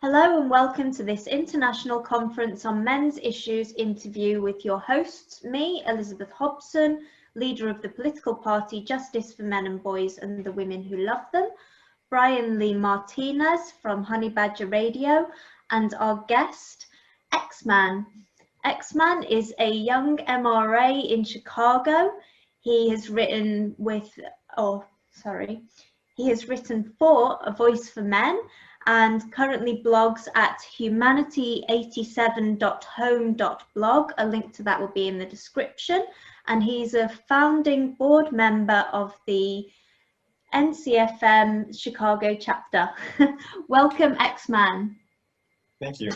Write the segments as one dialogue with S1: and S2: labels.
S1: Hello and welcome to this International Conference on Men's Issues interview with your hosts, me, Elizabeth Hobson, leader of the political party Justice for Men and Boys and the Women Who Love Them, Brian Lee Martinez from Honey Badger Radio, and our guest, Xman. Xman is a young MRA in Chicago. He has written for A Voice for Men, and currently blogs at humanity87.home.blog. A link to that will be in the description. And he's a founding board member of the NCFM Chicago chapter. Welcome, Xman.
S2: Thank you.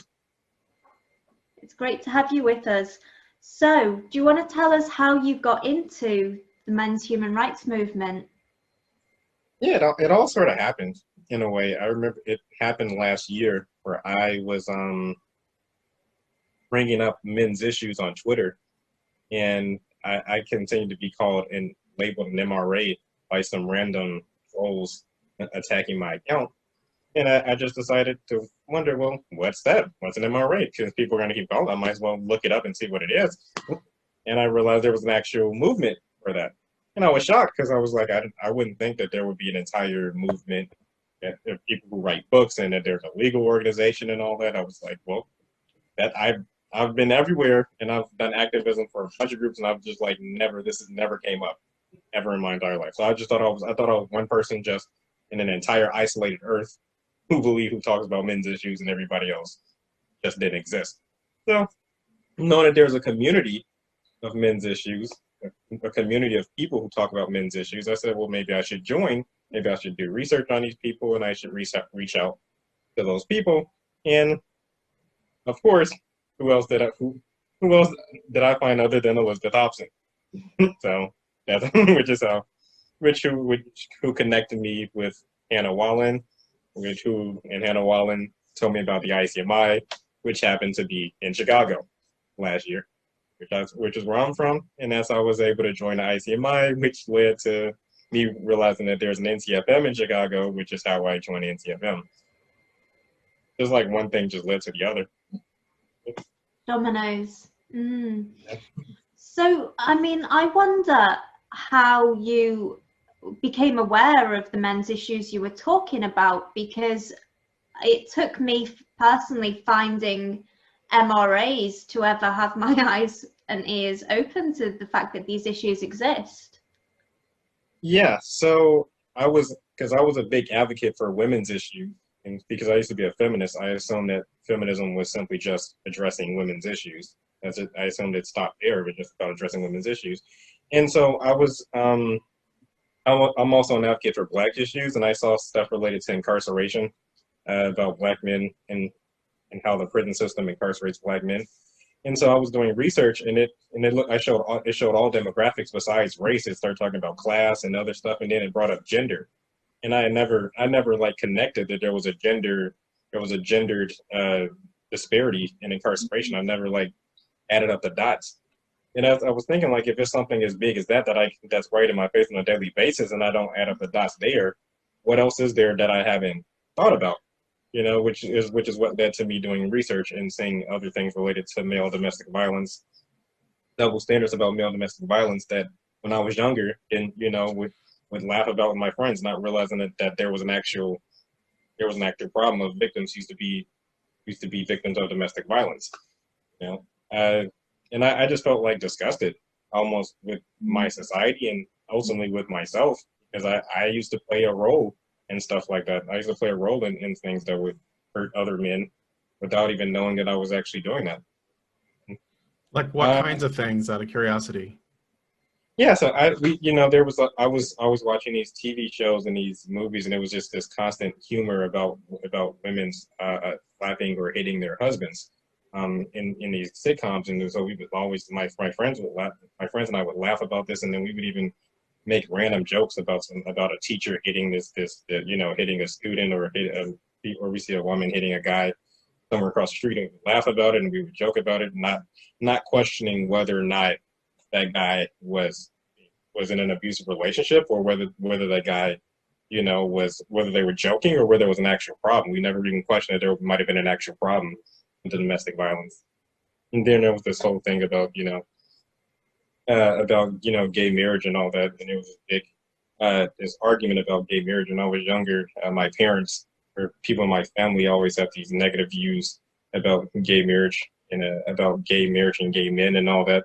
S1: It's great to have you with us. So, do you want to tell us how you got into the men's human rights movement?
S2: Yeah, it all sort of happened in a way. I remember it happened last year where I was bringing up men's issues on Twitter, and I continued to be called and labeled an MRA by some random trolls attacking my account. And I just decided to wonder, well, what's that? What's an MRA? Because people are going to keep calling. I might as well look it up and see what it is. And I realized there was an actual movement for that. And I was shocked because I was like, I wouldn't think that there would be an entire movement of people who write books and that there's a legal organization and all that. I was like, well, that I've been everywhere and I've done activism for a bunch of groups, and I've just like this has never came up ever in my entire life. So I just thought I was one person just in an entire isolated earth who talks about men's issues, and everybody else just didn't exist. So knowing that there's a community of men's issues, a community of people who talk about men's issues, I said, well, maybe I should join. Maybe I should do research on these people, and I should reach out to those people. And of course, who else did I find other than Elizabeth Hobson? So that's who connected me with Hannah Wallen, and Hannah Wallen told me about the ICMI, which happened to be in Chicago last year, which is where I'm from. And that's how I was able to join the ICMI, which led to me realizing that there's an NCFM in Chicago, which is how I joined the NCFM. Just like one thing just led to the other.
S1: Dominoes. Yeah. So, I mean, I wonder how you became aware of the men's issues you were talking about, because it took me personally finding MRAs to ever have my eyes and ears open to the fact that these issues exist.
S2: Yeah, so because I was a big advocate for women's issues, and because I used to be a feminist, I assumed that feminism was simply just addressing women's issues. I assumed it stopped there, but just about addressing women's issues. And so I'm also an advocate for Black issues, and I saw stuff related to incarceration, about Black men and how the prison system incarcerates Black men. And so I was doing research, and it showed all demographics besides race. It started talking about class and other stuff, and then it brought up gender. And I never like connected that there was a gendered disparity in incarceration. I never like added up the dots. And I was thinking, like, if it's something as big as that's right in my face on a daily basis, and I don't add up the dots there, what else is there that I haven't thought about? You know, which is what led to me doing research and seeing other things related to male domestic violence, double standards about male domestic violence that when I was younger, and would laugh about with my friends, not realizing that there was an actual problem of victims used to be victims of domestic violence. And I just felt like disgusted almost with my society and ultimately with myself, because I used to play a role and stuff like that. I used to play a role in things that would hurt other men without even knowing that I was actually doing that.
S3: Like what kinds of things, out of curiosity?
S2: Yeah, so I was watching these TV shows and these movies, and it was just this constant humor about women's slapping or hitting their husbands in these sitcoms, and so we would always my friends and I would laugh about this, and then we would even make random jokes about a teacher hitting hitting a student, or we see a woman hitting a guy somewhere across the street, and we laugh about it and we would joke about it, not questioning whether or not that guy was in an abusive relationship, or whether that guy you know, was whether they were joking or whether it was an actual problem. We never even questioned that there might have been an actual problem with the domestic violence. And then there was this whole thing about, you know, gay marriage and all that. And it was a big, this argument about gay marriage. When I was younger, my parents or people in my family always have these negative views about gay marriage and about gay marriage and gay men and all that.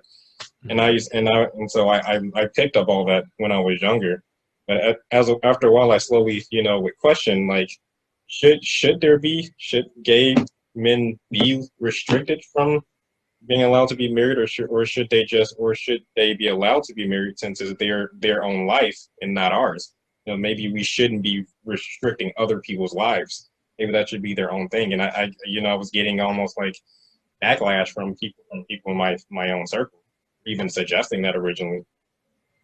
S2: And so I picked up all that when I was younger. But after a while, I slowly, you know, would question, like, should gay men be restricted from being allowed to be married, or should they be allowed to be married since it's their own life and not ours? You know, maybe we shouldn't be restricting other people's lives. Maybe that should be their own thing. And I was getting almost like backlash from people in my own circle, even suggesting that originally.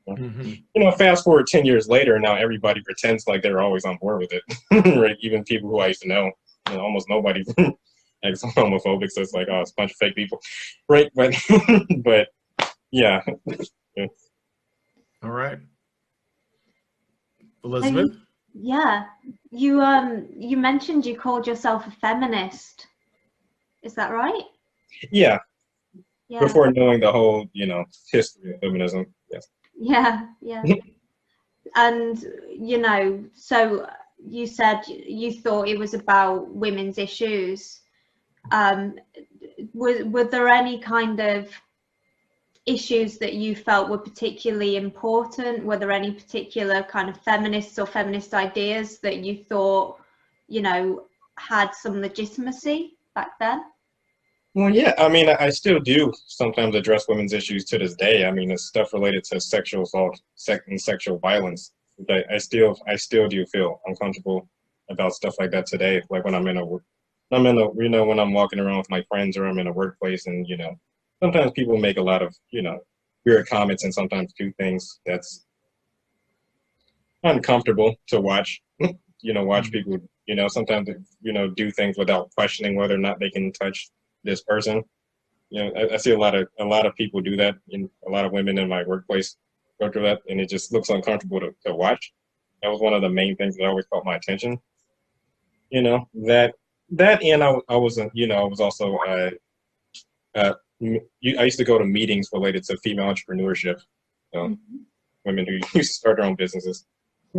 S3: Mm-hmm.
S2: You know, fast forward 10 years later, now everybody pretends like they're always on board with it. Right? Even people who I used to know, you know, almost nobody is homophobic, so it's like, oh, it's a bunch of fake people. Right? But but yeah.
S3: All right. Elizabeth?
S1: Yeah. You mentioned you called yourself a feminist. Is that right?
S2: Yeah.
S1: Yeah.
S2: Before knowing the whole, you know, history of feminism. Yes.
S1: Yeah, yeah. And, you know, so you said you thought it was about women's issues. Were there any kind of issues that you felt were particularly important? Were there any particular kind of feminists or feminist ideas that you thought, you know, had some legitimacy back then?
S2: Well, yeah, I mean, I still do sometimes address women's issues to this day. I mean, it's stuff related to sexual assault and sexual violence. But I still do feel uncomfortable about stuff like that today. Like when when I'm walking around with my friends or I'm in a workplace, and, you know, sometimes people make a lot of, you know, weird comments and sometimes do things that's uncomfortable to watch. You know, watch people, you know, sometimes, you know, do things without questioning whether or not they can touch this person. You know, I see a lot of people do that, and a lot of women in my workplace go through that, and it just looks uncomfortable to watch. That was one of the main things that always caught my attention. You know, and I was also I used to go to meetings related to female entrepreneurship. So women who used to start their own businesses. It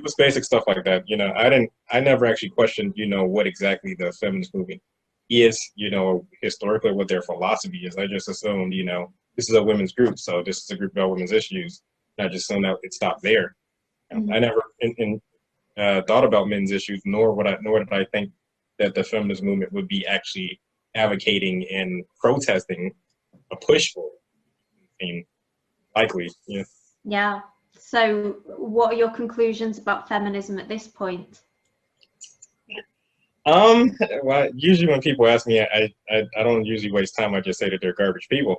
S2: was basic stuff like that. You know, I never actually questioned, you know, what exactly the feminist movement is, you know, historically, what their philosophy is. I just assumed, you know, this is a women's group, so this is a group about women's issues. And I just assumed that it stopped there. I never thought about men's issues, nor did I think that the feminist movement would be actually advocating and protesting a push for it. I mean, likely, yeah.
S1: Yeah. So what are your conclusions about feminism at this point?
S2: Well, usually when people ask me, I don't usually waste time. I just say that they're garbage people.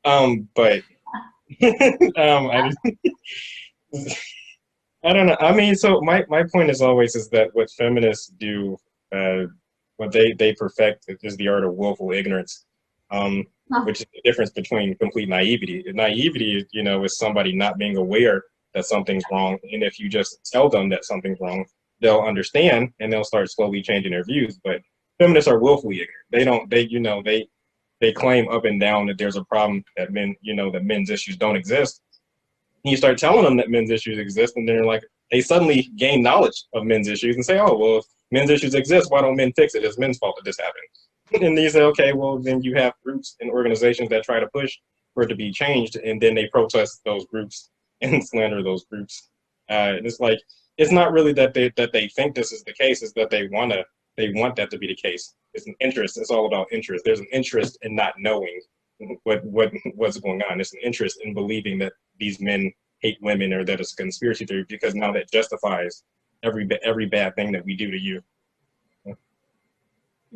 S2: But I don't know. I mean, so my point is always is that what feminists do, what they perfect is the art of willful ignorance, which is the difference between complete naivety. Naivety, you know, is somebody not being aware that something's wrong, and if you just tell them that something's wrong, they'll understand and they'll start slowly changing their views. But feminists are willfully ignorant. They claim up and down that there's a problem, that men's issues don't exist. And you start telling them that men's issues exist, and then they suddenly gain knowledge of men's issues and say, oh, well, if men's issues exist, why don't men fix it? It's men's fault that this happened. And you say, okay, well, then you have groups and organizations that try to push for it to be changed, and then they protest those groups and slander those groups. And it's like, it's not really that they think this is the case, it's that they want that to be the case. It's an interest. It's all about interest. There's an interest in not knowing what's going on. It's an interest in believing that these men hate women, or that it's a conspiracy theory, because now that justifies every bad thing that we do to you.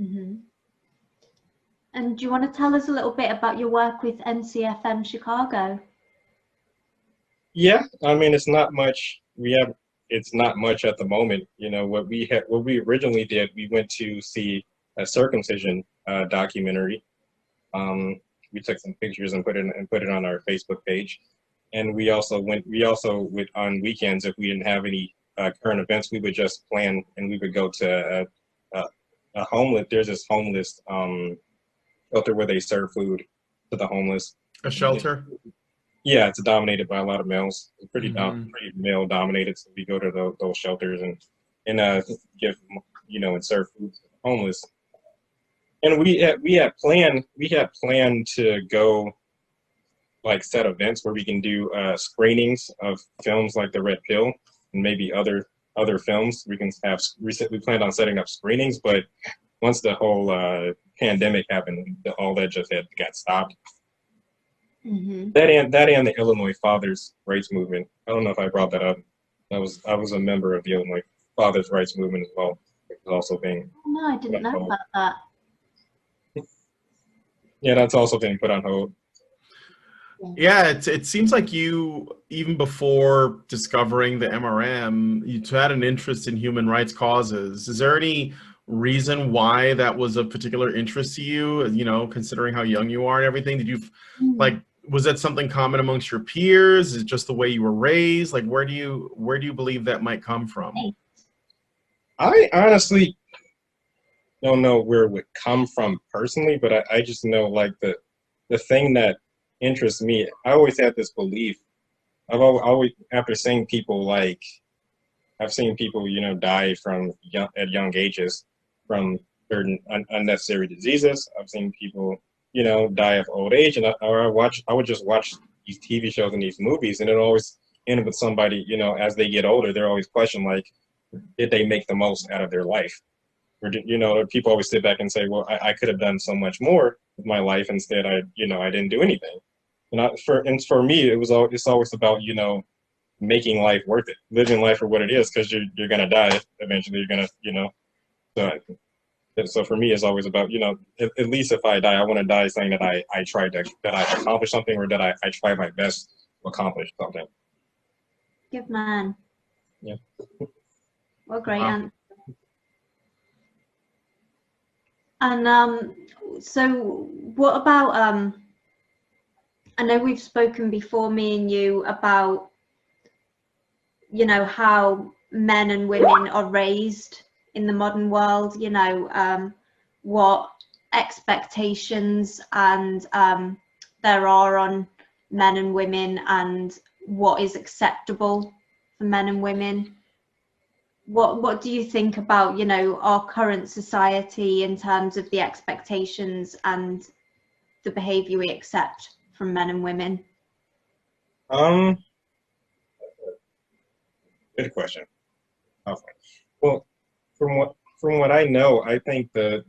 S1: Mm-hmm. And do you want to tell us a little bit about your work with NCFM Chicago?
S2: Yeah, I mean, it's not much. It's not much at the moment. You know, what we originally did, we went to see a circumcision documentary. We took some pictures and put it on our Facebook page. And we also went on weekends, if we didn't have any current events, we would just plan and we would go to a homeless. There's this homeless shelter where they serve food to the homeless.
S3: A shelter?
S2: Yeah, it's dominated by a lot of males. It's pretty pretty male dominated. So we go to those shelters and give, you know, and serve food to the homeless. And we had planned to go like set events where we can do screenings of films like The Red Pill and maybe other films. We planned on setting up screenings, but once the whole pandemic happened, all that just got stopped.
S1: Mm-hmm.
S2: That and the Illinois Fathers' Rights Movement. I don't know if I brought that up. I was a member of the Illinois Fathers' Rights Movement as well. It was also being
S1: No, I didn't know about that.
S2: Yeah, that's also being put on hold.
S3: Yeah, it seems like you, even before discovering the MRM, you had an interest in human rights causes. Is there any reason why that was of particular interest to you, you know, considering how young you are and everything? Did you, like, was that something common amongst your peers? Is it just the way you were raised? Like, where do you believe that might come from?
S2: I honestly don't know where it would come from personally, but I just know, like, the thing that interests me, I always had this belief. I've always, after seeing people, like, I've seen people, you know, die at young ages from certain unnecessary diseases. I've seen people, you know, die of old age, and I would just watch these TV shows and these movies, and it always end with somebody, you know, as they get older, they're always questioned, like, did they make the most out of their life? Or, you know, people always sit back and say, well, I could have done so much more with my life. Instead, I didn't do anything. And for me, it's always about, you know, making life worth it, living life for what it is, because you're gonna die eventually. You're gonna, you know. So for me, it's always about, you know, at least if I die, I want to die saying that I accomplished something, or that I tried my best to accomplish something.
S1: Good man.
S2: Yeah.
S1: What a great answer. And so what about I know we've spoken before, me and you, about, you know, how men and women are raised in the modern world, you know, what expectations and there are on men and women, and what is acceptable for men and women. What do you think about, you know, our current society in terms of the expectations and the behavior we accept from men and women?
S2: Good question. Well, from what I know, I think the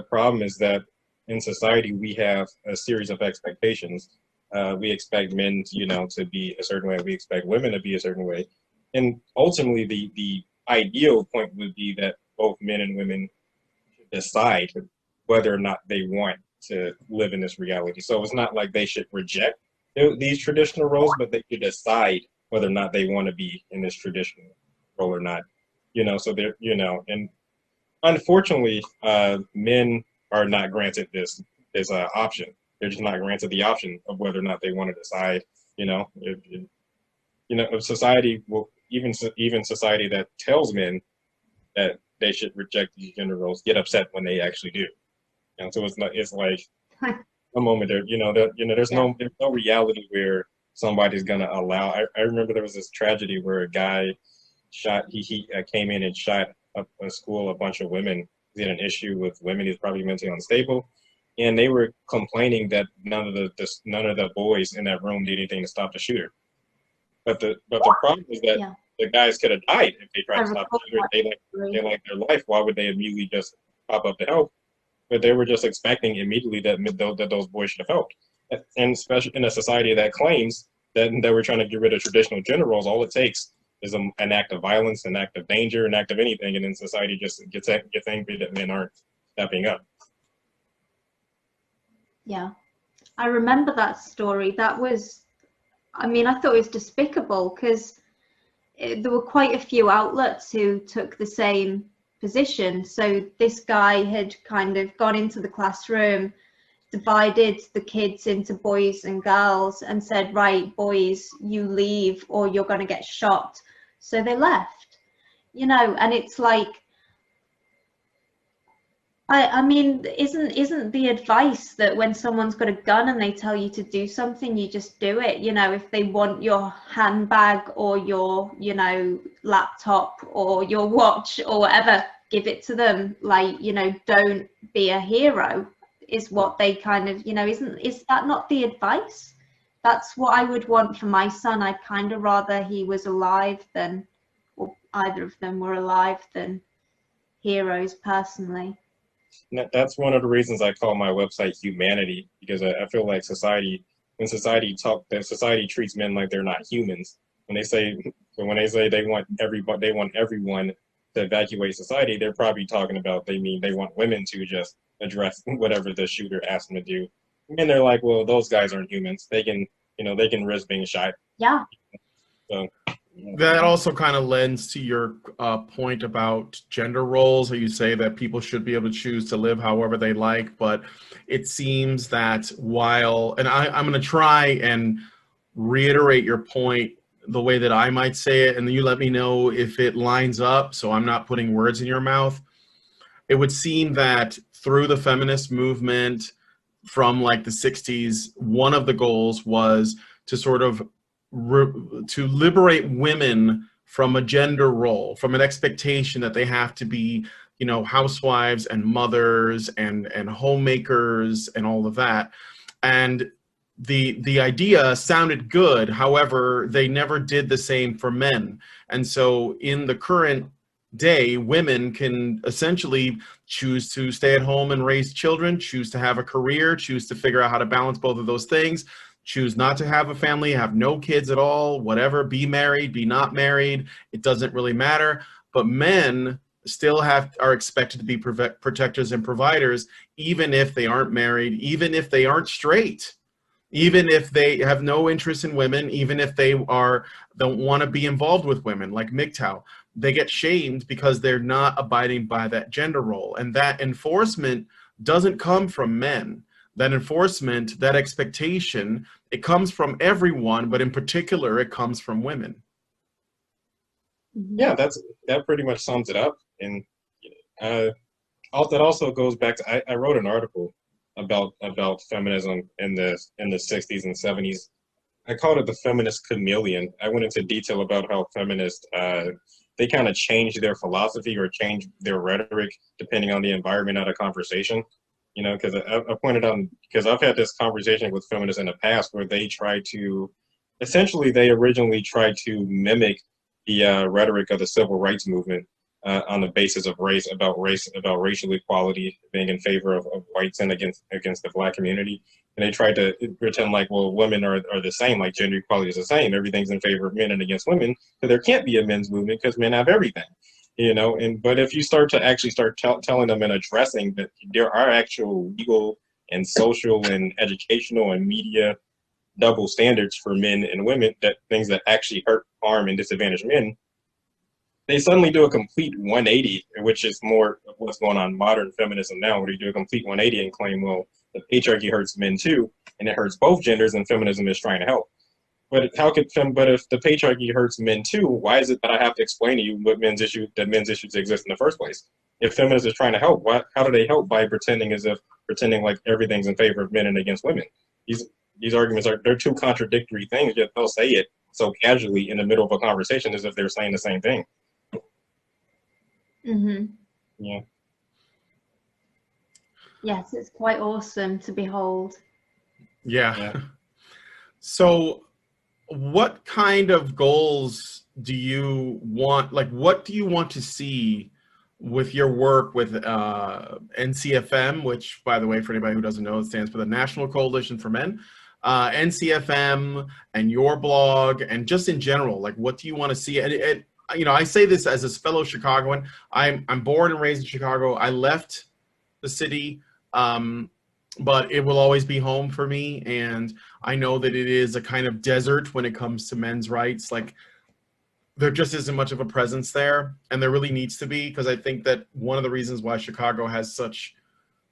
S2: problem is that in society we have a series of expectations. We expect men, you know, to be a certain way. We expect women to be a certain way, and ultimately the ideal point would be that both men and women should decide whether or not they want to live in this reality. So it's not like they should reject these traditional roles, but they should decide whether or not they want to be in this traditional role or not. You know, so they're, you know, and unfortunately, men are not granted this option. They're just not granted the option of whether or not they want to decide. You know, if society will, even society that tells men that they should reject these gender roles, get upset when they actually do. And so it's like a moment there, there's no reality where somebody's gonna allow. I remember there was this tragedy where a guy shot. He came in and shot up a school, a bunch of women. He had an issue with women. He's probably mentally unstable, and they were complaining that none of the boys in that room did anything to stop the shooter. But the problem is that the guys could have died if they tried to stop the shooter. They like their life. Why would they immediately just pop up to help? But they were just expecting immediately that those boys should have helped. And especially in a society that claims that we're trying to get rid of traditional gender roles, all it takes is an act of violence, an act of danger, an act of anything, and then society just gets angry that men aren't stepping up.
S1: Yeah, I remember that story. That was, I mean, I thought it was despicable because there were quite a few outlets who took the same position. So this guy had kind of gone into the classroom, divided the kids into boys and girls, and said, right, boys, you leave or you're going to get shot. So they left. you know, and it's like, I mean, isn't the advice that when someone's got a gun and they tell you to do something, you just do it? You know, if they want your handbag or your, you know, laptop or your watch or whatever, give it to them. Like, you know, don't be a hero is what they kind of, you know, is that not the advice? That's what I would want for my son. I'd kind of rather he was alive than, or either of them were alive than heroes personally.
S2: That's one of the reasons I call my website Humanity, because I feel like when society treats men like they're not humans. When they say they want everyone to evacuate society, they're probably talking about they want women to just address whatever the shooter asks them to do. And they're like, well, those guys aren't humans. They can risk being shot.
S1: Yeah.
S2: So
S3: that also kind of lends to your point about gender roles. You say that people should be able to choose to live however they like, but it seems that I'm going to try and reiterate your point the way that I might say it, and then you let me know if it lines up so I'm not putting words in your mouth. It would seem that through the feminist movement from like the 60s, one of the goals was to sort of to liberate women from a gender role, from an expectation that they have to be, you know, housewives and mothers and homemakers and all of that. And the idea sounded good. However, they never did the same for men. And so in the current day, women can essentially choose to stay at home and raise children, choose to have a career, choose to figure out how to balance both of those things, choose not to have a family, have no kids at all, whatever, be married, be not married, it doesn't really matter. But men still are expected to be protectors and providers, even if they aren't married, even if they aren't straight, even if they have no interest in women, even if they don't want to be involved with women, like MGTOW. They get shamed because they're not abiding by that gender role. And that enforcement doesn't come from men. That enforcement, that expectation, it comes from everyone, but in particular, it comes from women.
S2: Yeah, that pretty much sums it up. And that also goes back to I wrote an article about feminism in the 60s and 70s. I called it the feminist chameleon. I went into detail about how feminists they kind of changed their philosophy or changed their rhetoric depending on the environment of the conversation. You know, because I pointed out, because I've had this conversation with feminists in the past where they originally tried to mimic the rhetoric of the civil rights movement on the basis of race, about racial equality, being in favor of whites and against the black community. And they tried to pretend like, well, women are the same, like gender equality is the same. Everything's in favor of men and against women. So there can't be a men's movement because men have everything. You know, but if you start telling them and addressing that there are actual legal and social and educational and media double standards for men and women, that things that actually hurt, harm, and disadvantage men, they suddenly do a complete 180, which is more of what's going on in modern feminism now, where you do a complete 180 and claim, well, the patriarchy hurts men too, and it hurts both genders, and feminism is trying to help. But if the patriarchy hurts men too, why is it that I have to explain to you that men's issues exist in the first place? If feminists are trying to help, how do they help by pretending like everything's in favor of men and against women? These arguments they're two contradictory things, yet they'll say it so casually in the middle of a conversation as if they're saying the same thing.
S1: Mm-hmm.
S2: Yeah.
S1: Yes, it's quite awesome to behold.
S3: Yeah. So what kind of goals do you want? Like, what do you want to see with your work with NCFM, which, by the way, for anybody who doesn't know, it stands for the National Coalition for Men, NCFM, and your blog, and just in general, like, what do you want to see? And you know, I say this as a fellow Chicagoan. I'm born and raised in Chicago. I left the city, but it will always be home for me. And I know that it is a kind of desert when it comes to men's rights. Like, there just isn't much of a presence there, and there really needs to be, because I think that one of the reasons why Chicago has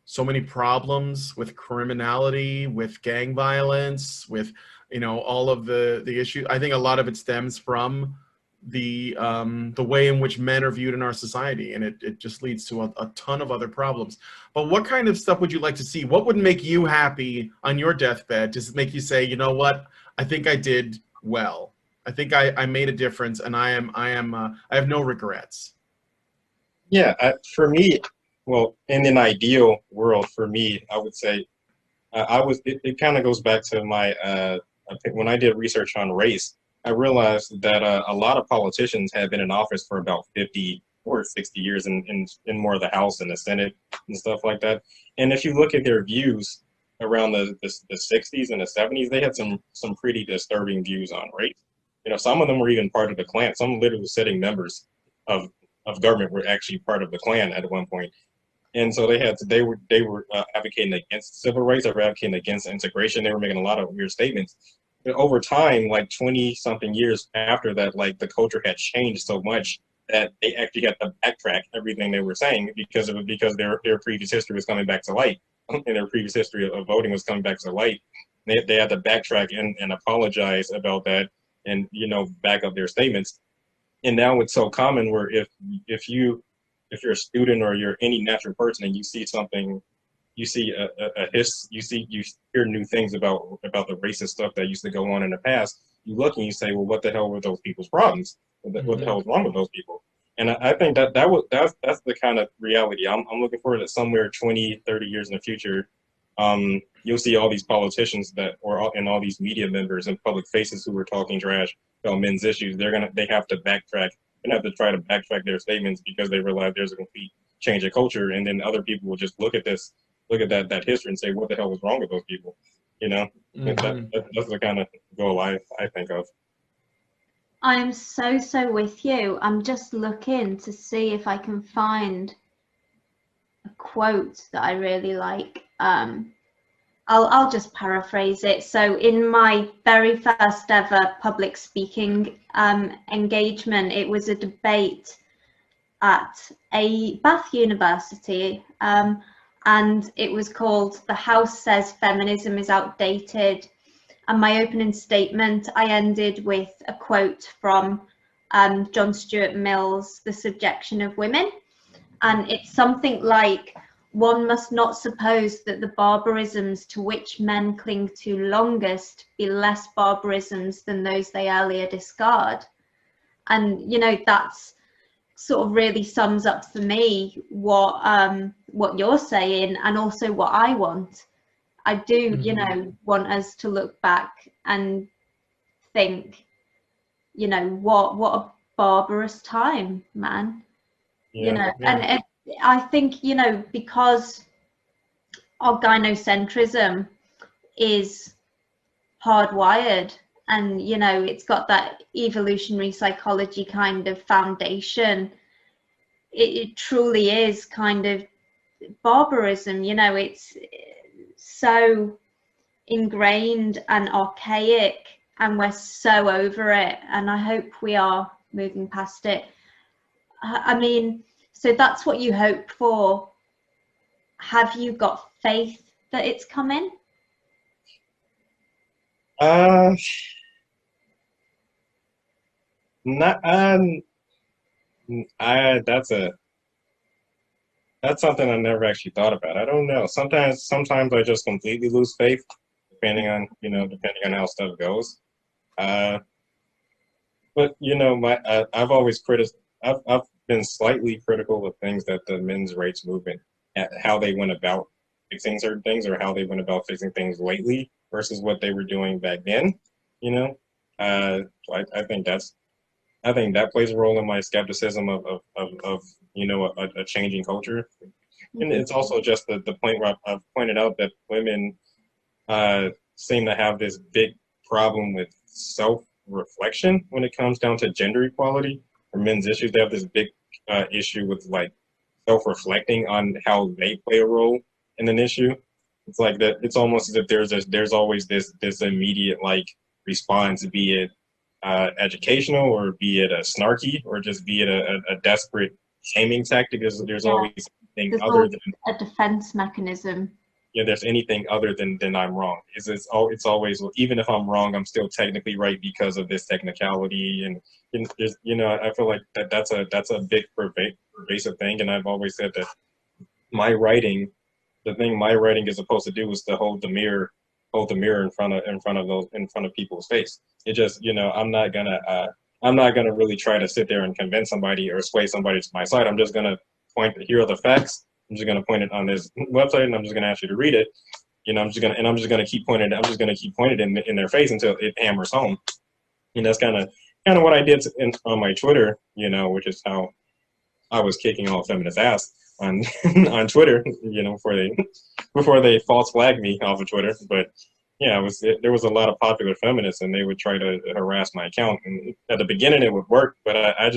S3: so many problems with criminality, with gang violence, with, you know, all of the issues, I think a lot of it stems from the way in which men are viewed in our society, and it just leads to a ton of other problems. But what kind of stuff would you like to see? What would make you happy on your deathbed? Does it make you say, you know what, I think I did well. I think I made a difference, and I have no regrets.
S2: Yeah, for me, well, in an ideal world, for me, I would say it kind of goes back to my I think when I did research on race, I realized that a lot of politicians have been in office for about 50 or 60 years in more of the House and the Senate and stuff like that. And if you look at their views around the 60s and the 70s, they had some pretty disturbing views on race. You know, some of them were even part of the Klan. Some literally sitting members of government were actually part of the Klan at one point. And so they were advocating against civil rights. They were advocating against integration. They were making a lot of weird statements. But over time, like 20-something years after that, like the culture had changed so much that they actually had to backtrack everything they were saying because their previous history was coming back to light, and their previous history of voting was coming back to light. They had to backtrack and apologize about that, and back up their statements. And now it's so common where if you're a student or you're any natural person and you see something, you hear new things about the racist stuff that used to go on in the past, you look and you say, well, what the hell were those people's problems? What the hell is wrong with those people? And I think that's the kind of reality I'm looking forward to. Somewhere 20, 30 years in the future, you'll see all these politicians and all these media members and public faces who were talking trash about men's issues. They have to backtrack and have to try to backtrack their statements because they realize there's a complete change of culture. And then other people will just look at that history and say, what the hell was wrong with those people? That's the kind of goal I think of.
S1: I'm so with you. I'm just looking to see if I can find a quote that I really like. I'll just paraphrase it. So in my very first ever public speaking engagement, it was a debate at a Bath University, and it was called "The House Says Feminism is Outdated." And my opening statement, I ended with a quote from John Stuart Mill's "The Subjection of Women," and it's something like, "One must not suppose that the barbarisms to which men cling to longest be less barbarisms than those they earlier discard." And that's sort of really sums up for me what you're saying, and also what I want. I do, want us to look back and think, what a barbarous time, man.
S2: Yeah.
S1: And I think, because our gynocentrism is hardwired, and, it's got that evolutionary psychology kind of foundation, it truly is kind of barbarism. It's so ingrained and archaic, and we're so over it, and I hope we are moving past it. I mean, so that's what you hope for. Have you got faith that it's coming?
S2: That's something I never actually thought about. I don't know. Sometimes I just completely lose faith, depending on how stuff goes. But I've always I've been slightly critical of things that the men's rights movement, how they went about fixing certain things, or how they went about fixing things lately versus what they were doing back then. I think that plays a role in my skepticism of a changing culture. And it's also just the point where I've pointed out that women seem to have this big problem with self-reflection when it comes down to gender equality or men's issues. They have this big issue with like self-reflecting on how they play a role in an issue. It's like that. It's almost as if there's always this immediate like response, be it educational or be it a snarky or just be it a desperate shaming tactic. There's always something other than
S1: a defense mechanism.
S2: there's anything other than I'm wrong. It's always, well, even if I'm wrong, I'm still technically right because of this technicality. And there's, I feel like that's a big pervasive thing. And I've always said that the thing my writing is supposed to do is to hold the mirror in front of people's face. It just, I'm not gonna really try to sit there and convince somebody or sway somebody to my side. I'm just gonna here are the facts. I'm just gonna point it on this website, and I'm just gonna ask you to read it. I'm just gonna keep pointing it in their face until it hammers home. And that's kind of what I did on my Twitter, which is how I was kicking all feminist ass on on Twitter, before they false flagged me off of Twitter. But yeah, there was a lot of popular feminists, and they would try to harass my account. And at the beginning, it would work, but I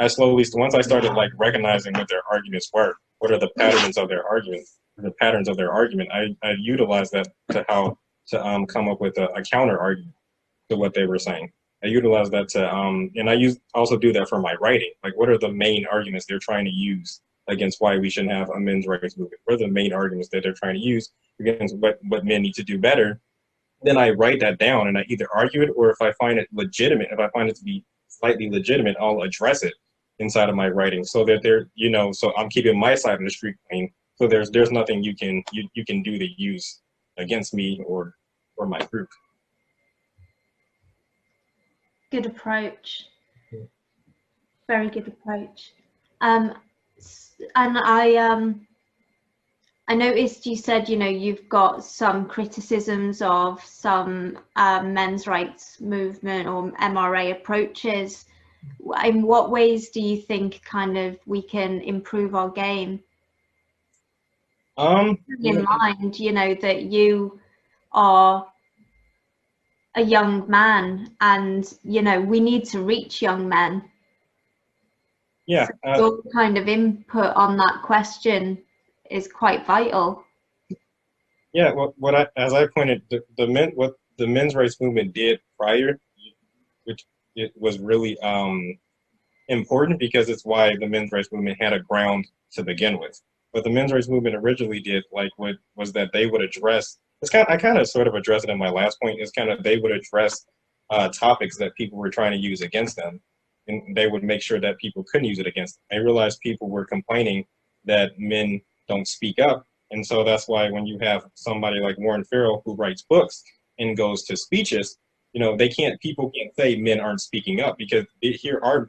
S2: slowly, once I started like recognizing what their arguments were, what are the patterns of their argument, I utilized that to come up with a counter argument to what they were saying. I utilized that to, and I also do that for my writing. Like, what are the main arguments they're trying to use against why we shouldn't have a men's rights movement? What are the main arguments that they're trying to use against what men need to do better? Then I write that down, and I either argue it, or if I find it legitimate, if I find it to be slightly legitimate, I'll address it inside of my writing, so that so I'm keeping my side of the street clean. So there's nothing you can do to use against me or my group.
S1: Good approach. Very good approach. And I noticed you said, you've got some criticisms of some men's rights movement or MRA approaches. In what ways do you think we can improve our game? In mind, that you are a young man, and we need to reach young men.
S2: Yeah.
S1: So your input on that question is quite vital.
S2: Yeah. As I pointed, what the men's rights movement did prior, which it was really important, because it's why the men's rights movement had a ground to begin with. What the men's rights movement originally did, was that they would address. I sort of addressed it in my last point. Is they would address topics that people were trying to use against them, and they would make sure that people couldn't use it against them. I realized people were complaining that men don't speak up, and so that's why when you have somebody like Warren Farrell who writes books and goes to speeches, people can't say men aren't speaking up, because here are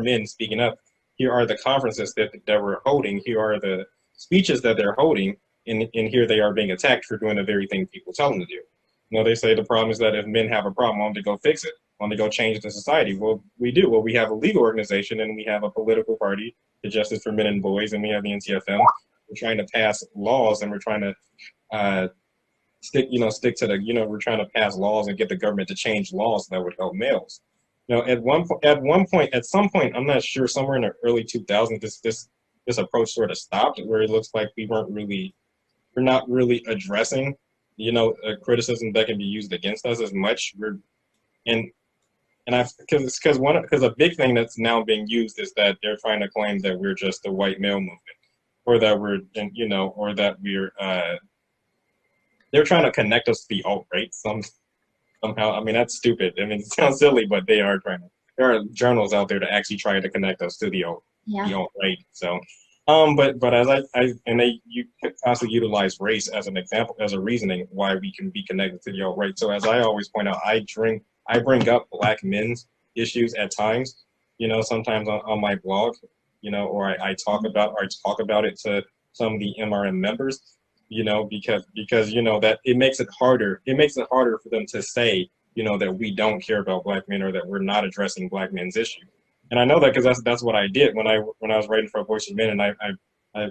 S2: men speaking up. Here are the conferences that we're holding. Here are the speeches that they're holding, and here they are being attacked for doing the very thing people tell them to do. They say the problem is that if men have a problem, why don't they go fix it? Why don't they go change the society? Well, we do. Well, we have a legal organization, and we have a political party, the Justice for Men and Boys, and we have the NTFM. We're trying to pass laws, and we're trying to stick to the, we're trying to pass laws and get the government to change laws that would help males. At some point, I'm not sure, somewhere in the early 2000s, this approach sort of stopped, where it looks like we're not really addressing, criticism that can be used against us as much. Because a big thing that's now being used is that they're trying to claim that we're just the white male movement, or that they're trying to connect us to the alt-right somehow. I mean, that's stupid. I mean, it sounds silly, but they are trying to. There are journals out there to actually try to connect us to the alt-right. So, but you also utilize race as an example, as a reasoning why we can be connected to the alt-right. So, as I always point out, I bring up Black men's issues at times. Sometimes on my blog, or I talk about it to some of the MRM members. Because that it makes it harder. It makes it harder for them to say, that we don't care about Black men, or that we're not addressing Black men's issues. And I know that because that's what I did when I was writing for A Voice of Men, and I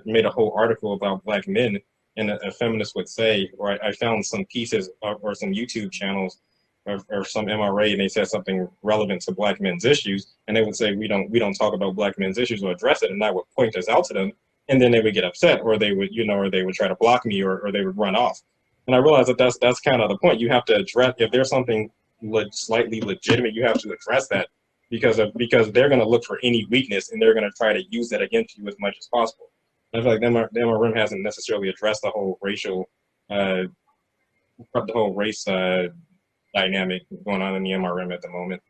S2: made a whole article about Black men, and a feminist would say, or I found some pieces or some YouTube channels or some MRA, and they said something relevant to Black men's issues, and they would say we don't talk about Black men's issues or address it, and I would point this out to them. And then they would get upset, or they would, or they would try to block me, or they would run off. And I realized that that's kind of the point. You have to address, if there's something slightly legitimate, you have to address that, because they're going to look for any weakness, and they're going to try to use that against you as much as possible. I feel like the MRM hasn't necessarily addressed the whole racial, the whole race dynamic going on in the MRM at the moment.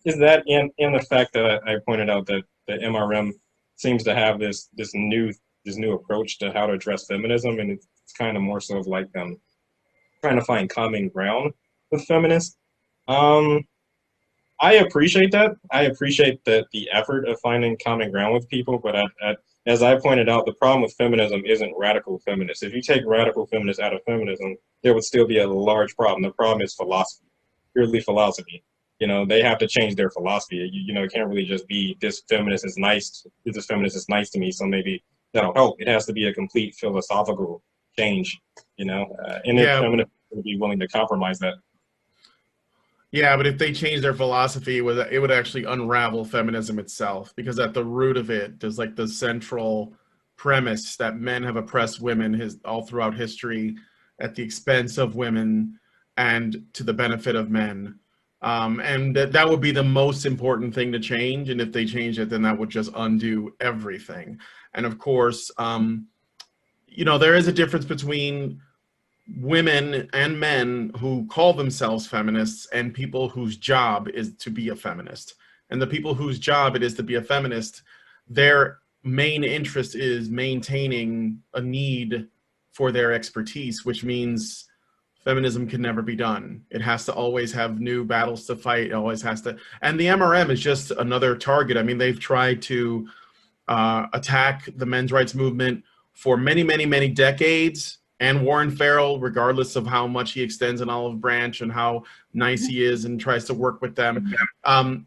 S2: Is that and the fact that I pointed out that the MRM seems to have this new approach to how to address feminism, and it's kind of more so of like trying to find common ground with feminists. I appreciate that. I appreciate the effort of finding common ground with people, but as I pointed out, the problem with feminism isn't radical feminists. If you take radical feminists out of feminism, there would still be a large problem. The problem is philosophy, purely philosophy. You know, they have to change their philosophy. You know, it can't really just be this feminist is nice to me, so maybe that'll help. It has to be a complete philosophical change, you know, and if feminists would be willing to compromise that.
S3: Yeah, but if they change their philosophy, it would actually unravel feminism itself, because at the root of it, there's like the central premise that men have oppressed women all throughout history at the expense of women and to the benefit of men. And that would be the most important thing to change. And if they change it, then that would just undo everything. And of course, you know, there is a difference between women and men who call themselves feminists and people whose job is to be a feminist. And the people whose job it is to be a feminist, their main interest is maintaining a need for their expertise, which means feminism can never be done. It has to always have new battles to fight. It always has to. And the MRM is just another target. I mean, they've tried to attack the men's rights movement for many, many, many decades. And Warren Farrell, regardless of how much he extends an olive branch and how nice he is and tries to work with them,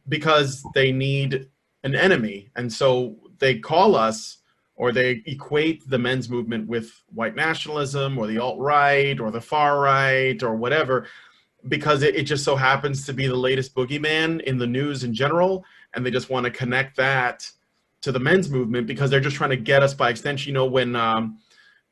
S3: because they need an enemy. And so they call us, or they equate the men's movement with white nationalism or the alt-right or the far right or whatever, because it just so happens to be the latest boogeyman in the news in general. And they just want to connect that to the men's movement because they're just trying to get us by extension. You know, when...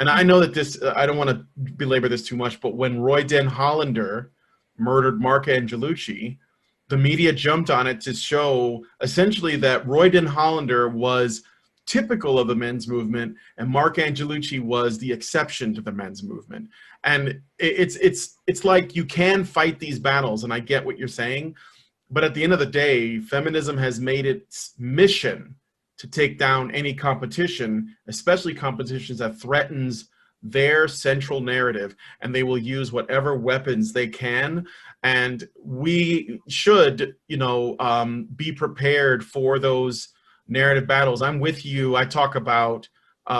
S3: and I know that this, I don't want to belabor this too much, but when Roy Den Hollander murdered Mark Angelucci, the media jumped on it to show essentially that Roy Den Hollander was typical of the men's movement and Mark Angelucci was the exception to the men's movement. And it's like you can fight these battles, and I get what you're saying, but at the end of the day, feminism has made its mission to take down any competition, especially competitions that threatens their central narrative, and they will use whatever weapons they can. And we should, you know, be prepared for those narrative battles. I'm with you. I talk about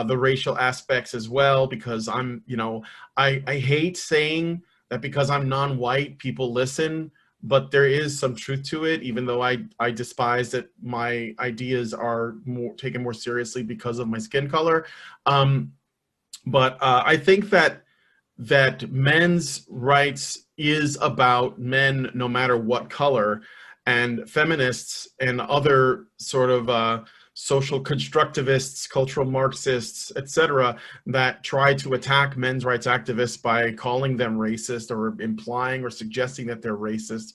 S3: the racial aspects as well, because I'm, you know, I hate saying that because I'm non-white, people listen. But there is some truth to it, even though I despise that my ideas are taken more seriously because of my skin color. But I think that men's rights is about men no matter what color, and feminists and other sort of social constructivists, cultural Marxists, etc., that try to attack men's rights activists by calling them racist or implying or suggesting that they're racist.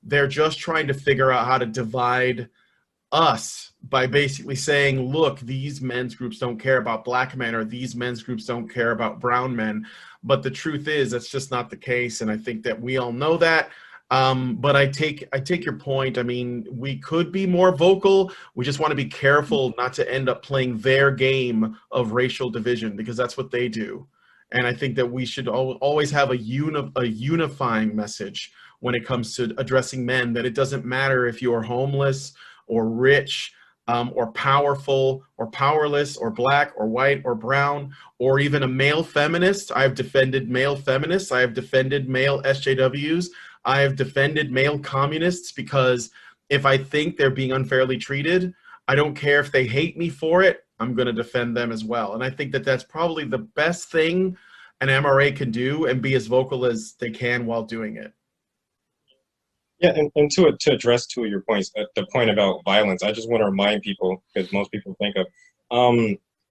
S3: They're just trying to figure out how to divide us by basically saying, look, these men's groups don't care about black men, or these men's groups don't care about brown men. But the truth is that's just not the case. And I think that we all know that. But I take your point. I mean, we could be more vocal. We just want to be careful not to end up playing their game of racial division, because that's what they do. And I think that we should always have a unifying message when it comes to addressing men, that it doesn't matter if you're homeless or rich or powerful or powerless or black or white or brown or even a male feminist. I've defended male feminists. I have defended male SJWs. I have defended male communists, because if I think they're being unfairly treated, I don't care if they hate me for it, I'm going to defend them as well. And I think that that's probably the best thing an MRA can do, and be as vocal as they can while doing it.
S2: Yeah, and to address two of your points, the point about violence, I just want to remind people, because most people think of,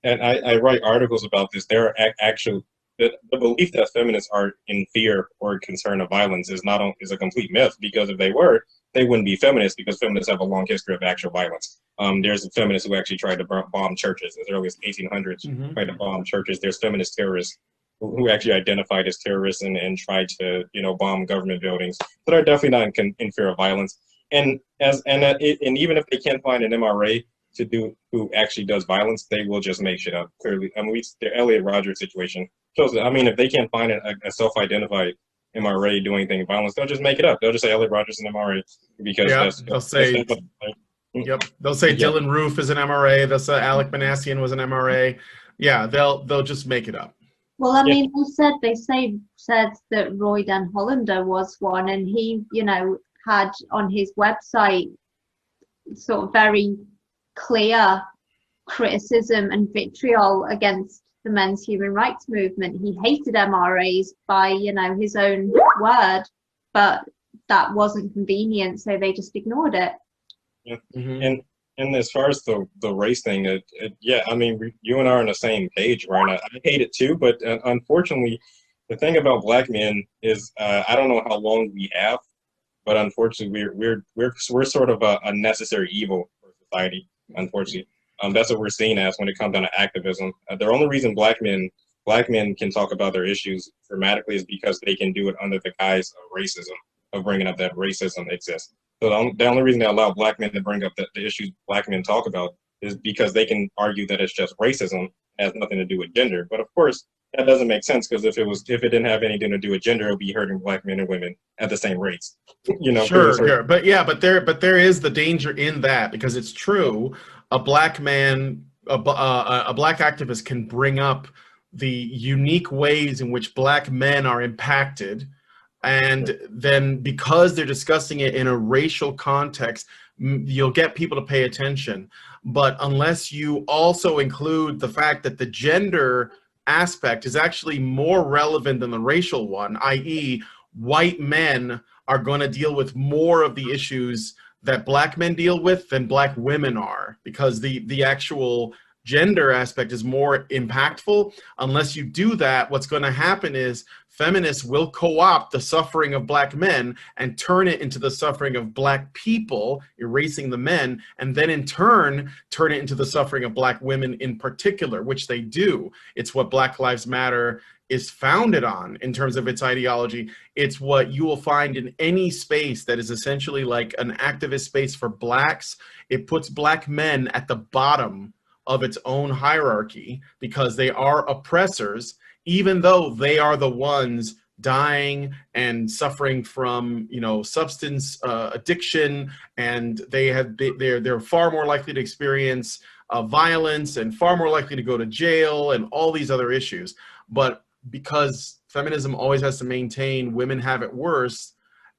S2: and I write articles about this, there are actual, the belief that feminists are in fear or concern of violence is a complete myth, because if they were, they wouldn't be feminists, because feminists have a long history of actual violence. There's a feminist who actually tried to bomb churches as early as 1800s, tried to bomb churches. There's feminist terrorists who actually identified as terrorists and tried to, bomb government buildings. So they're definitely not in fear of violence. And even if they can't find an MRA who actually does violence, they will just make shit up. Clearly, I mean, the Elliot Rodgers situation shows that. I mean, if they can't find a self-identified MRA doing anything violence, they'll just make it up. They'll just say Elliot Rodgers is an MRA because
S3: they'll say. Yep, they'll say Dylan Roof is an MRA. They'll say Alec Manassian was an MRA. Yeah, they'll just make it up.
S1: Well, I mean, they said that Roy Den Hollander was one, and he, had on his website sort of very clear criticism and vitriol against the men's human rights movement. He hated MRAs by, his own word, but that wasn't convenient, so they just ignored it.
S2: Yeah. And as far as the race thing, I mean, you and I are on the same page, right? I hate it too, but unfortunately, the thing about black men is I don't know how long we have, but unfortunately, we're sort of a necessary evil for society. Unfortunately, that's what we're seen as when it comes down to activism. The only reason black men can talk about their issues dramatically is because they can do it under the guise of racism, of bringing up that racism exists. So the only reason they allow black men to bring up the issues black men talk about is because they can argue that it's just racism, it has nothing to do with gender. But of course, that doesn't make sense, because if it didn't have anything to do with gender, it would be hurting black men and women at the same rates.
S3: Sure. But there is the danger in that, because it's true. A black man, a black activist can bring up the unique ways in which black men are impacted. And then because they're discussing it in a racial context, you'll get people to pay attention. But unless you also include the fact that the gender aspect is actually more relevant than the racial one, i.e. white men are going to deal with more of the issues that black men deal with than black women are, because the actual gender aspect is more impactful. Unless you do that, what's going to happen is feminists will co-opt the suffering of black men and turn it into the suffering of black people, erasing the men, and then in turn turn it into the suffering of black women in particular, which they do. It's what Black Lives Matter is founded on in terms of its ideology. It's what you will find in any space that is essentially like an activist space for blacks. It puts black men at the bottom of its own hierarchy because they are oppressors, even though they are the ones dying and suffering from, substance addiction, and they're far more likely to experience violence and far more likely to go to jail and all these other issues. But because feminism always has to maintain women have it worse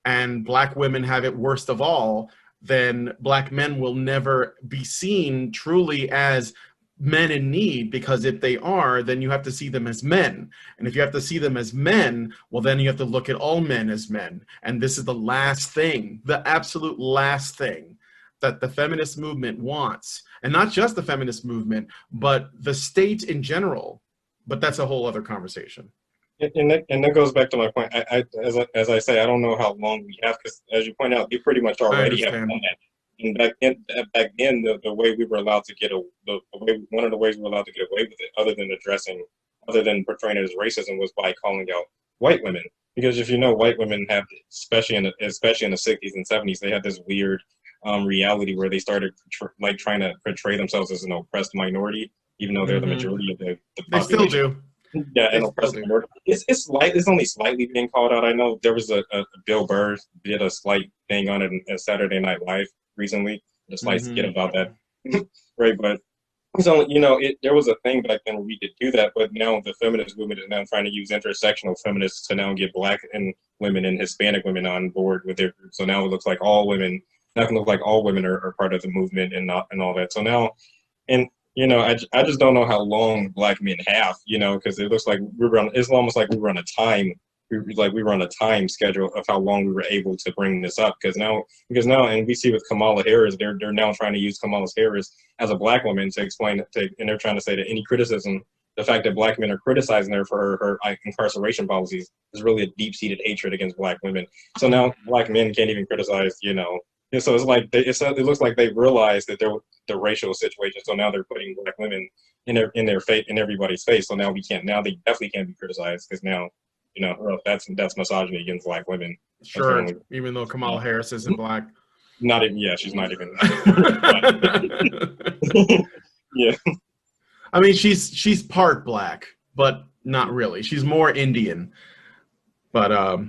S3: and black women have it worst of all, then black men will never be seen truly as men in need, because if they are, then you have to see them as men. And if you have to see them as men, well, then you have to look at all men as men. And this is the last thing, the absolute last thing that the feminist movement wants. And not just the feminist movement, but the state in general. But that's a whole other conversation.
S2: And that goes back to my point. As I say, I don't know how long we have, because as you point out, we pretty much already have done that. And back then, the way we were allowed to get one of the ways we were allowed to get away with it, other than portraying it as racism, was by calling out white women. Because if white women have, especially in the 60s and 70s, they had this weird reality where they started trying to portray themselves as an oppressed minority, even though they're the majority of the population.
S3: They still do.
S2: Yeah, and oppressed minority. It's only slightly being called out. I know there was a Bill Burr did a slight thing on it at Saturday Night Live recently, just like skit about that. Right, but so there was a thing back then where we could do that, but now the feminist movement is now trying to use intersectional feminists to now get black and women and Hispanic women on board with their group. So now it looks like all women. Now it can look like all women are part of the movement and all that. So now, and I just don't know how long black men have, because it looks like it's almost like we run a time. We run a time schedule of how long we were able to bring this up, because now, and we see with Kamala Harris, they're now trying to use Kamala Harris as a black woman to explain it, and they're trying to say that any criticism, the fact that black men are criticizing her for her incarceration policies, is really a deep-seated hatred against black women. So now black men can't even criticize, Yeah, so it's like it looks like they realized that the racial situation. So now they're putting black women in their face, in everybody's face. So now we can't. Now they definitely can't be criticized because now, that's misogyny against black women.
S3: Sure,
S2: Apparently.
S3: even though Kamala Harris isn't black.
S2: Not even. Yeah, she's not even. Yeah.
S3: I mean, she's part black, but not really. She's more Indian. But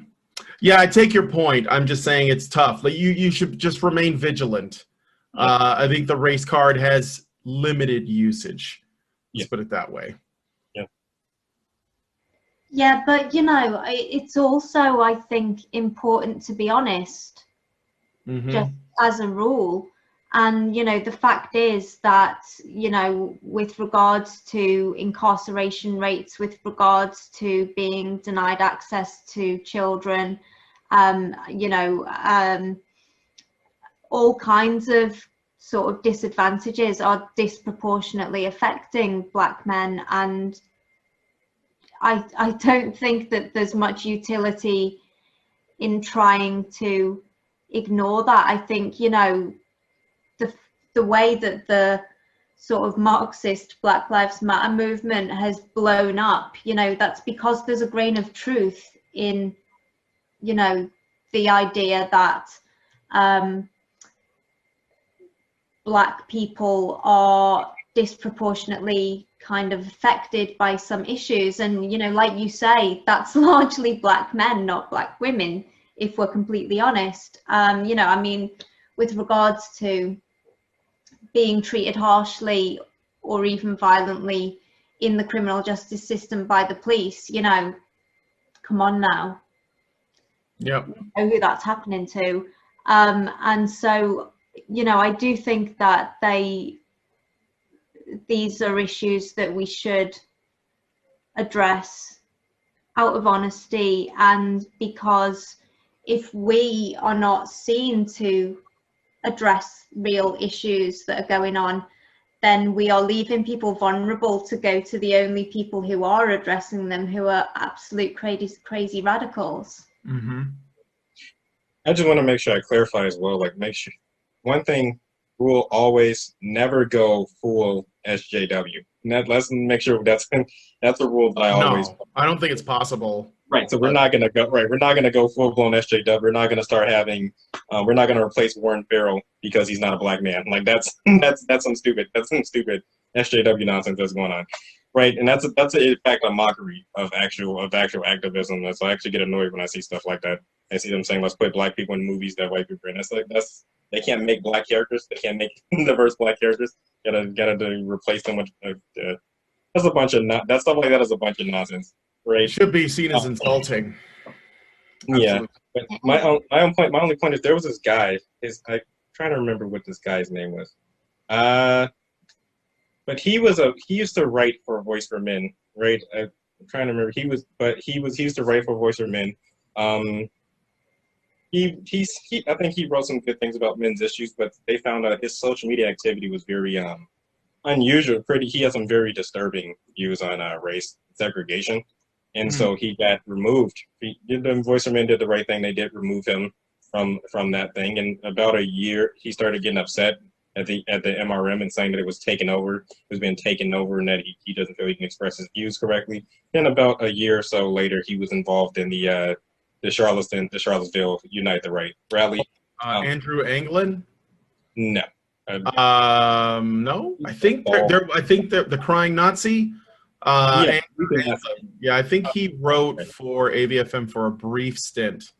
S3: yeah, I take your point. I'm just saying it's tough. Like you should just remain vigilant. I think the race card has limited usage. Let's put it that way.
S2: Yeah.
S1: Yeah, but it's also, I think, important to be honest, just as a rule. And, the fact is that, with regards to incarceration rates, with regards to being denied access to children, all kinds of sort of disadvantages are disproportionately affecting black men. And I don't think that there's much utility in trying to ignore that. I think, the way that the sort of Marxist Black Lives Matter movement has blown up, that's because there's a grain of truth in, the idea that black people are disproportionately kind of affected by some issues. And, like you say, that's largely black men, not black women, if we're completely honest. I mean, with regards to being treated harshly or even violently in the criminal justice system by the police, come on now.
S3: Yep.
S1: You know who that's happening to. And so, I do think that these are issues that we should address out of honesty, and because if we are not seen to address real issues that are going on, then we are leaving people vulnerable to go to the only people who are addressing them, who are absolute crazy radicals.
S2: I just want to make sure I clarify as well. Like, make sure one thing: rule always never go full SJW. Let's make sure that's a rule that I always.
S3: No, I don't think it's possible.
S2: Right. So we're not gonna go. Right. We're not gonna go full blown SJW. We're not gonna start having. We're not gonna replace Warren Farrell because he's not a black man. Like that's some stupid. That's some stupid SJW nonsense that's going on. Right. And that's in fact a mockery of actual activism. So I actually get annoyed when I see stuff like that. I see them saying, let's put black people in movies that white people are in. They can't make black characters. They can't make diverse black characters. Gotta replace them with. That's a bunch of that stuff like that is a bunch of nonsense. Right.
S3: It should be seen as insulting.
S2: Yeah. But my only point is there was this guy. I'm trying to remember what this guy's name was. But he used to write for Voice for Men, right? I'm trying to remember. He used to write for Voice for Men. I think he wrote some good things about men's issues, but they found out his social media activity was very unusual. He had some very disturbing views on race segregation. And so he got removed. The Voice for Men did the right thing. They did remove him from that thing. And about a year, he started getting upset at the MRM and saying that it was taken over. It was being taken over, and that he doesn't feel he can express his views correctly. Then about a year or so later, he was involved in the Charlottesville Unite the Right rally.
S3: Andrew Anglin?
S2: No.
S3: No. I think the crying Nazi. I think he wrote for AVFM for a brief stint.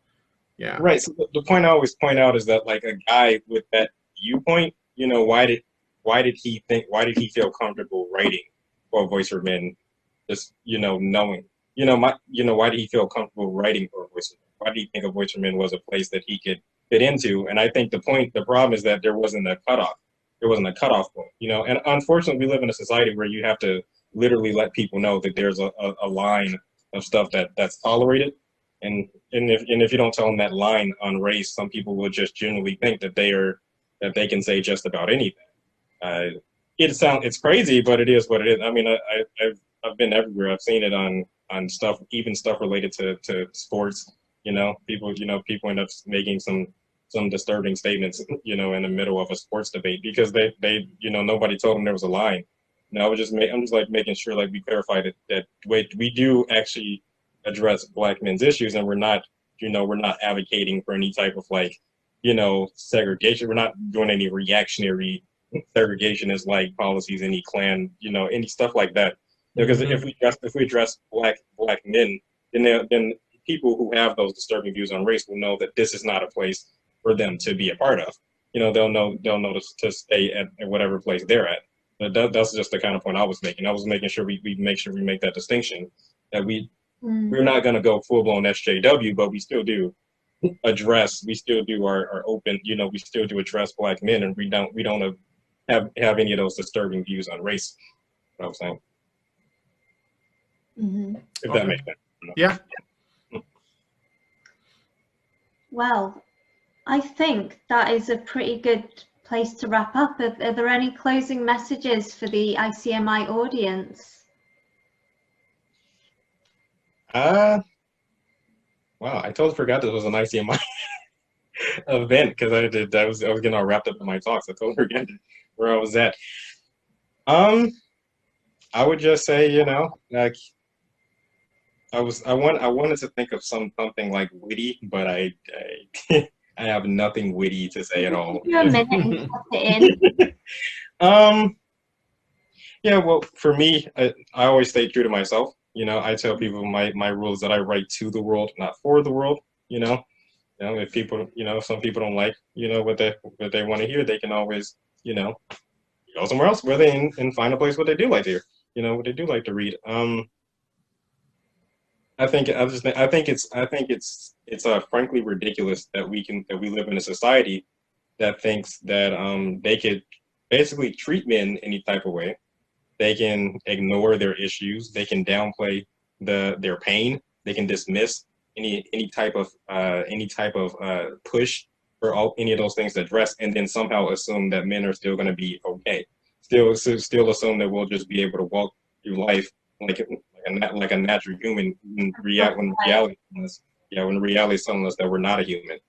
S3: Yeah.
S2: Right. So the point I always point out is that, like, a guy with that viewpoint, why did he feel comfortable writing for Voice for Men? Just knowing, why did he feel comfortable writing for Voice for Men? Why did he think a Voice for Men was a place that he could fit into? And I think the problem is that there wasn't a cutoff. There wasn't a cutoff point, And unfortunately, we live in a society where you have to literally let people know that there's a line of stuff that's tolerated, and if you don't tell them that line on race, some people will just generally think that they can say just about anything. It's crazy, but it is what it is. I mean, I've been everywhere. I've seen it on stuff, even stuff related to sports. People end up making some some disturbing statements, you know, in the middle of a sports debate because they you know, nobody told them there was a line. And I'm just like making sure like we clarify that we do actually address Black men's issues, and we're not, you know, we're not advocating for any type of like, you know, segregation. We're not doing any reactionary segregationist like policies, any Klan, you know, any stuff like that. Because if we address black men, then people who have those disturbing views on race will know that this is not a place for them to be a part of. You know, they'll know to stay at whatever place they're at. But that's just the kind of point I was making. I was making sure we make that distinction, that we're not going to go full blown SJW, but we still do our open, you know, we still do address Black men, and we don't have any of those disturbing views on race. You know what I'm saying? If that makes sense.
S3: Yeah.
S1: Well, I think that is a pretty good place to wrap up. Are there any closing messages for the ICMI audience?
S2: Wow, I totally forgot this was an ICMI event because I was getting all wrapped up in my talks. I totally forgot where I was at. I would just say, you know, like I wanted to think of something like witty, but I I have nothing witty to say at all.
S1: Give you a minute and put it in.
S2: Yeah, well, for me, I always stay true to myself. You know, I tell people my rule is that I write to the world, not for the world. You know, if people, you know, some people don't like, you know, what they want to hear, they can always, you know, go somewhere else where they and find a place what they do like to hear. You know, what they do like to read. I think it's frankly ridiculous that we live in a society that thinks that they could basically treat men any type of way. They can ignore their issues. They can downplay their pain. They can dismiss any type of push for any of those things to address, and then somehow assume that men are still going to be okay. Still assume that we'll just be able to walk through life like a natural human. When reality is telling us that we're not a human.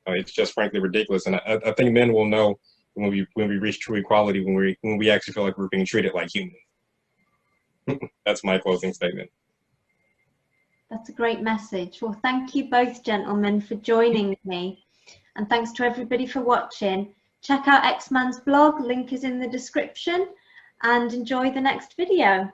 S2: It's just frankly ridiculous, and I think men will know when we reach true equality, when we actually feel like we're being treated like humans. That's my closing statement.
S1: That's a great message. Well, thank you both, gentlemen, for joining me, and thanks to everybody for watching. Check out Xman's blog, link is in the description, and enjoy the next video.